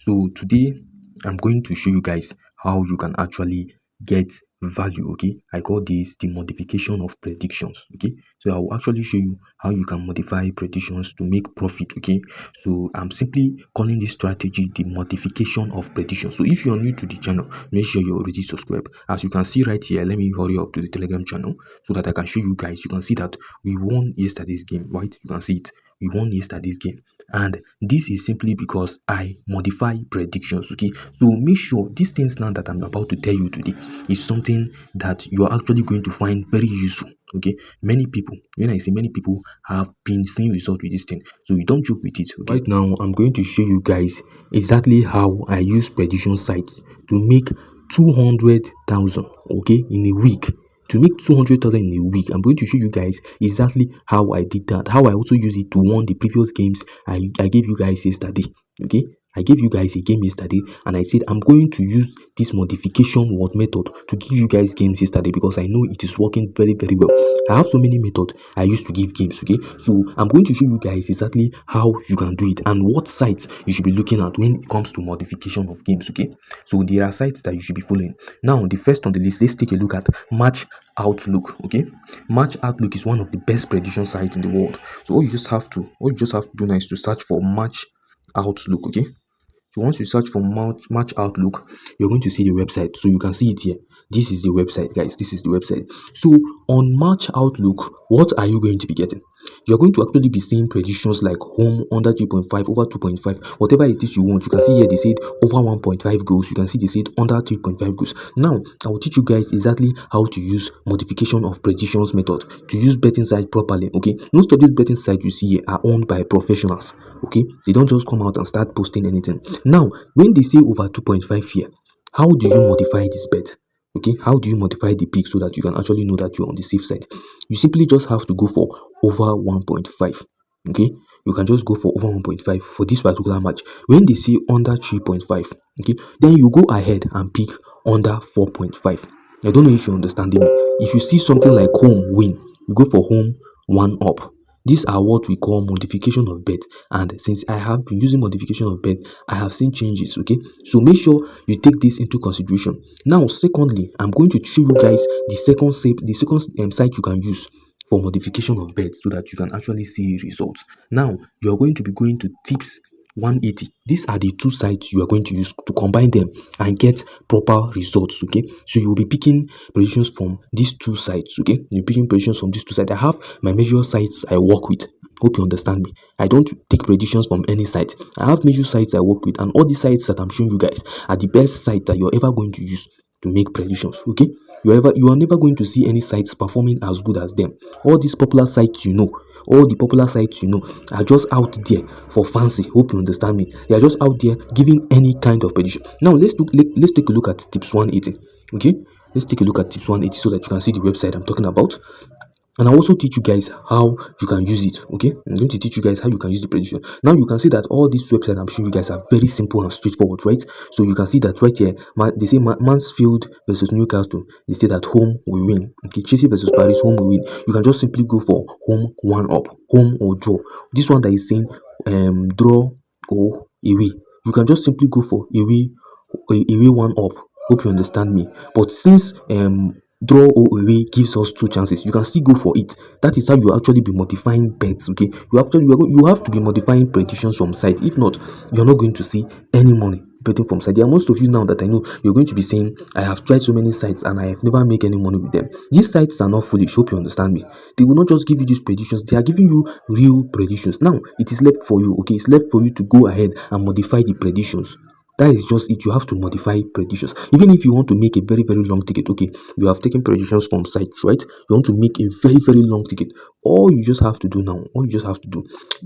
So today I'm going to show you guys how you can actually get value. Okay, I call this the modification of predictions. Okay, so I will actually show you how you can modify predictions to make profit. Okay, so I'm simply calling this strategy the modification of predictions. So if you are new to the channel, make sure you're already subscribed. As you can see right here, let me hurry up to the Telegram channel so that I can show you guys. You can see that we won yesterday's game, right? You can see it. We won yesterday's game, and this is simply because I modify predictions. Okay, so make sure these things now that I'm about to tell you today is something that you are actually going to find very useful. Okay, many people, when I say many people, have been seeing results with this thing, so you don't joke with it. Okay, right now I'm going to show you guys exactly how I use prediction sites to make 200,000, okay, in a week. To make 200,000 in a week, I'm going to show you guys exactly how I did that, how I also use it to won the previous games I gave you guys yesterday. Okay, I gave you guys a game yesterday, and I said I'm going to use this modification word method to give you guys games yesterday because I know it is working very, very well. I have so many methods I used to give games. Okay, so I'm going to show you guys exactly how you can do it and what sites you should be looking at when it comes to modification of games. Okay, so there are sites that you should be following. Now, the first on the list, let's take a look at Match Outlook. Okay, Match Outlook is one of the best prediction sites in the world. So all you just have to do now is to search for Match Outlook. Okay, so once you search for Match Outlook, you're going to see the website. So you can see it here. This is the website, guys. This is the website. So on Match Outlook, what are you going to be getting? You're going to actually be seeing predictions like home under 3.5, over 2.5, whatever it is you want. You can see here they said over 1.5 goals. You can see they said under 3.5 goals. Now, I will teach you guys exactly how to use modification of predictions method to use betting site properly. Okay, most of these betting sites you see here are owned by professionals. Okay, they don't just come out and start posting anything. Now, when they say over 2.5 here, how do you modify this bet? Okay, how do you modify the pick so that you can actually know that you're on the safe side? You simply just have to go for over 1.5. Okay, you can just go for over 1.5 for this particular match. When they say under 3.5, okay, then you go ahead and pick under 4.5. I don't know if you're understanding me. If you see something like home win, you go for home one up. These are what we call modification of bet, and since I have been using modification of bet, I have seen changes. Okay, so make sure you take this into consideration. Now, secondly, I'm going to show you guys the second site you can use for modification of bet so that you can actually see results. Now, you're going to be going to tips 180. These are the two sites you are going to use to combine them and get proper results. Okay, so you will be picking predictions from these two sites. Okay, you're picking predictions from these two sites. I have my major sites I work with. Hope you understand me. I don't take predictions from any site. I have major sites I work with, and all the sites that I'm showing you guys are the best site that you're ever going to use to make predictions. Okay, you are never going to see any sites performing as good as them. All these popular sites all the popular sites are just out there for fancy. Hope you understand me. They are just out there giving any kind of prediction. Now let's take a look at tips 180. Okay, let's take a look at tips 180 so that you can see the website I'm talking about. And I'll also teach you guys how you can use it. Okay, I'm going to teach you guys how you can use the prediction. Now you can see that all these websites I'm showing you guys are very simple and straightforward, right? So you can see that right here, they say Mansfield versus Newcastle. They say that home will win. Okay, Chelsea versus Paris, home will win. You can just simply go for home one up, home or draw. This one that is saying draw or away. You can just simply go for away one up. Hope you understand me. But since draw or away gives us two chances, you can still go for it. That is how you actually be modifying bets. Okay, you have to be modifying predictions from site. If not, you're not going to see any money betting from site. There are most of you now that I know you're going to be saying, I have tried so many sites and I have never made any money with them. These sites are not foolish. Hope you understand me. They will not just give you these predictions, they are giving you real predictions. Now it is left for you. Okay, it's left for you to go ahead and modify the predictions. That is just it. You have to modify predictions. Even if you want to make a very, very long ticket, okay, you have taken predictions from sites, right? You want to make a very, very long ticket. All you just have to do now,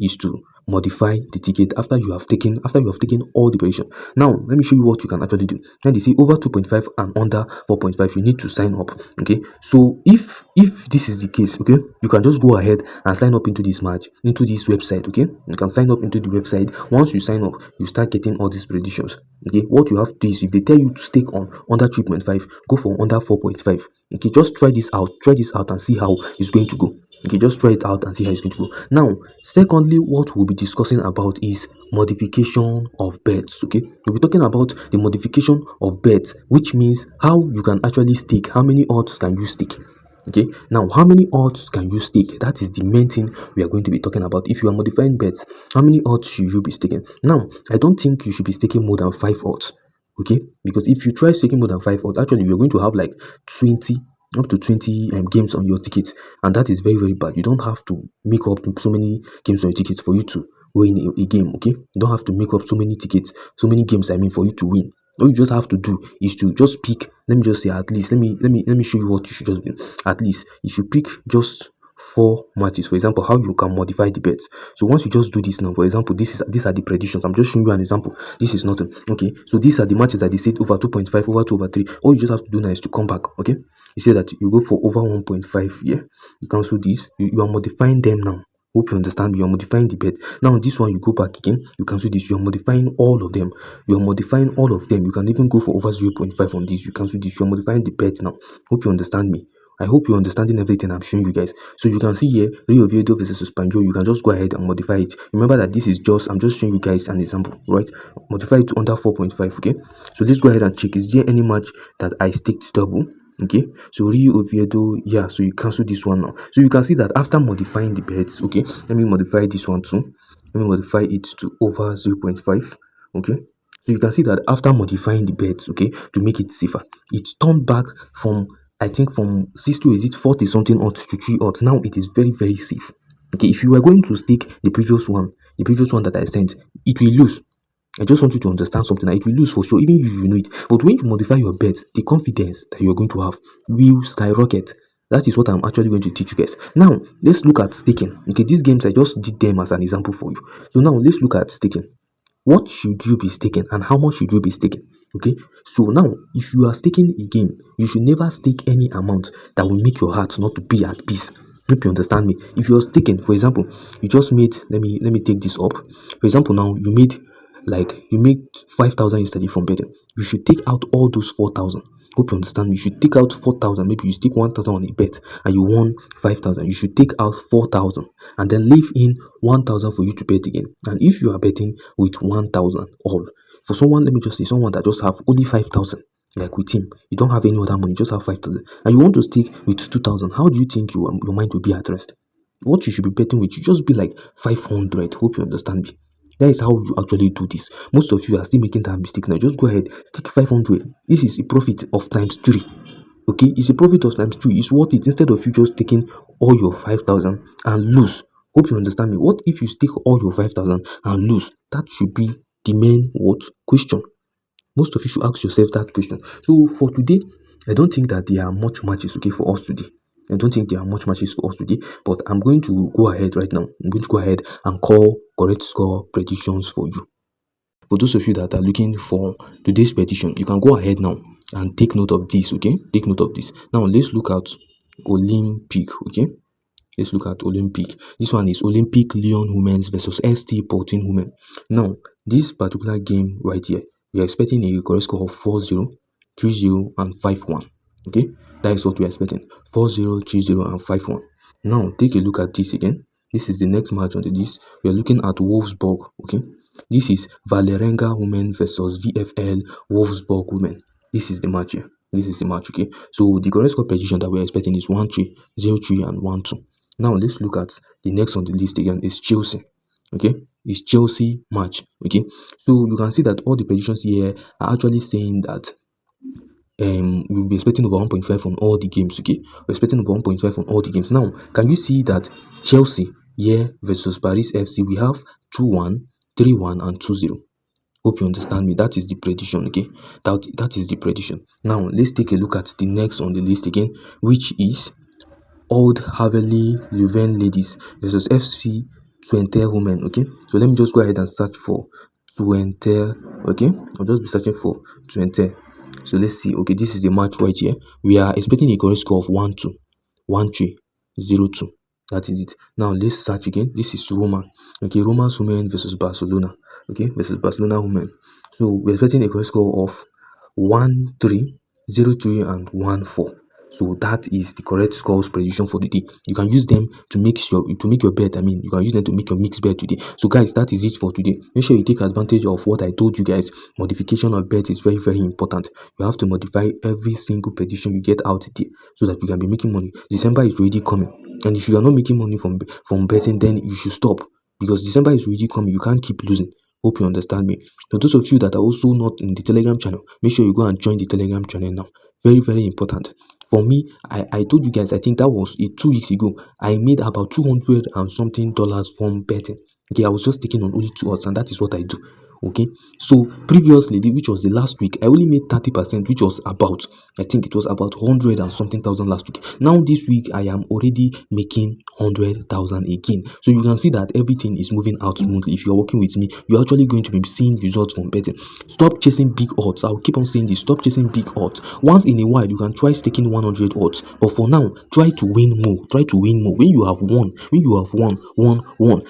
is to modify the ticket after you have taken all the predictions. Now let me show you what you can actually do. Now they say over 2.5 and under 4.5, you need to sign up. Okay, so if this is the case, okay, you can just go ahead and sign up into this website. Okay, you can sign up into the website. Once you sign up, you start getting all these predictions. Okay, what you have to do is, if they tell you to stake on under 3.5, go for under 4.5. Okay, just try this out and see how it's going to go. Okay, just try it out and see how it's going to go. Now, secondly, what we'll be discussing about is modification of bets. Okay, we'll be talking about the modification of bets, which means how you can actually stake. How many odds can you stake? Okay, now how many odds can you stake? That is the main thing we are going to be talking about. If you are modifying bets, how many odds should you be staking? Now, I don't think you should be staking more than 5 odds. Okay, because if you try staking more than 5 odds, actually you're going to have like 20 up to 20 games on your ticket, and that is very very bad. You don't have to make up so many games on your tickets for you to win a game. Okay, you don't have to make up so many tickets, so many games, I mean, for you to win. All you just have to do is to just pick, let me just say, at least let me show you what you should just do. At least if you pick just 4 matches, for example, how you can modify the bets. So once you just do this now, for example, these are the predictions. I'm just showing you an example. This is nothing. Okay, so these are the matches that they said over 2.5, over 2, over 3. All you just have to do now is to come back. Okay, you say that you go for over 1.5. Yeah, you cancel this. You are modifying them now. Hope you understand me. You're modifying the bet. Now this one, you go back again, you cancel this. You're modifying all of them. You're modifying all of them. You can even go for over 0.5 on this. You cancel this. You're modifying the bet now. Hope you understand me. I hope you're understanding everything I'm showing you guys. So you can see here, Rio Oviedo versus Suspendio. You can just go ahead and modify it. Remember that this is just, I'm just showing you guys an example, right? Modify it to under 4.5, okay? So let's go ahead and check. Is there any match that I staked double? Okay, so Rio Oviedo, yeah, so you cancel this one now. So you can see that after modifying the bets, okay, let me modify this one too. Let me modify it to over 0.5, okay. So you can see that after modifying the bets, okay, to make it safer, it's turned back from, I think, from 60, is it 40 something odds to 3 odds. Now it is very very safe. Okay, if you were going to stake the previous one that I sent, it will lose. I just want you to understand something. It will lose for sure, even you know it. But when you modify your bet, the confidence that you're going to have will skyrocket. That is what I'm actually going to teach you guys. Now, let's look at staking. Okay, these games, I just did them as an example for you. So now, let's look at staking. What should you be staking and how much should you be staking? Okay, so now, if you are staking a game, you should never stake any amount that will make your heart not to be at peace. Hope you understand me. If you're staking, for example, you just made, let me take this up. For example, now you made 5,000 yesterday from betting. You should take out all those 4,000. Hope you understand me. You should take out 4,000. Maybe you stake 1,000 on a bet and you won 5,000. You should take out 4,000 and then leave in 1,000 for you to bet again. And if you are betting with 1,000 all, for someone, let me just say, someone that just have only 5,000, like with him, you don't have any other money, you just have 5,000, and you want to stake with 2,000, how do you think your mind will be at rest? What you should be betting with, you just be like 500. Hope you understand me. That is how you actually do this. Most of you are still making that mistake now. Just go ahead, stick 500. This is a profit of times 3. Okay, it's a profit of times 3. It's worth it instead of you just taking all your 5,000 and lose. Hope you understand me. What if you stake all your 5,000 and lose? That should be the main what question. Most of you should ask yourself that question. So for today, I don't think that there are much matches, okay, for us today. I don't think there are much matches for us today, but I'm going to go ahead right now. I'm going to go ahead and call correct score predictions for you. For those of you that are looking for today's prediction, you can go ahead now and take note of this, okay? Take note of this. Now let's look at Olympic, okay? Let's look at Olympic. This one is Olympic Lyon Women's versus ST Porting Women. Now, this particular game right here, we are expecting a correct score of 4-0, 3-0, and 5-1. Okay, that is what we are expecting. 4-0, 3-0, and 5-1. Now, take a look at this again. This is the next match on the list. We are looking at Wolfsburg. Okay, this is Valerenga Women versus VFL Wolfsburg Women. This is the match here. This is the match, okay? So the correct score prediction that we're expecting is 1-3, 0-3, and 1-2. Now let's look at the next on the list again. Is Chelsea. Okay, it's Chelsea match. Okay, so you can see that all the predictions here are actually saying that we'll be expecting over 1.5 on all the games. Okay, we're expecting over 1.5 on all the games. Now, can you see that Chelsea here versus Paris FC, we have 2-1, 3-1, and 2-0. Hope you understand me. That is the prediction. Okay, that is the prediction. Now let's take a look at the next on the list again, which is Old Haverley Leuven Ladies versus FC Twente Women. Okay, so let me just go ahead and search for Twente. Okay, I'll just be searching for Twente. So let's see. Okay, this is the match right here. We are expecting a correct score of 1-2, 1-3, 0-2. That is it. Now let's search again. This is Roma. Okay, Roma's Women versus Barcelona. Okay, versus Barcelona Women. So we're expecting a correct score of 1-3, 0-3, and 1-4. So that is the correct scores prediction for the day. You can use them to make your bet. I mean, you can use them to make your mixed bet today. So guys, that is it for today. Make sure you take advantage of what I told you guys. Modification of bet is very, very important. You have to modify every single prediction you get out there so that you can be making money. December is already coming, and if you are not making money from betting, then you should stop, because December is already coming. You can't keep losing. Hope you understand me. So those of you that are also not in the Telegram channel, make sure you go and join the Telegram channel now. Very, very important. For me, I told you guys, I think that was 2 weeks ago, I made about 200 and something dollars from betting. Okay, I was just taking on only two odds, and that is what I do. Okay, so previously, which was the last week, I only made 30%, which was about, I think it was about 100 and something thousand last week. Now this week I am already making 100,000 again. So you can see that everything is moving out smoothly. If you're working with me, you're actually going to be seeing results from betting. Stop chasing big odds. I'll keep on saying this. Stop chasing big odds. Once in a while you can try staking 100 odds, but for now try to win more. Try to win more. When you have won,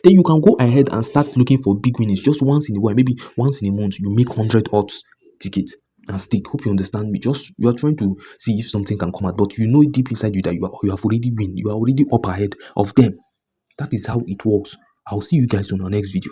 then you can go ahead and start looking for big winnings. Just once in a while, maybe once in a month, you make 100 odds ticket and stake. Hope you understand me. Just you are trying to see if something can come out, but you know deep inside you that you have already win. You are already up ahead of them. That is how it works. I'll see you guys on our next video.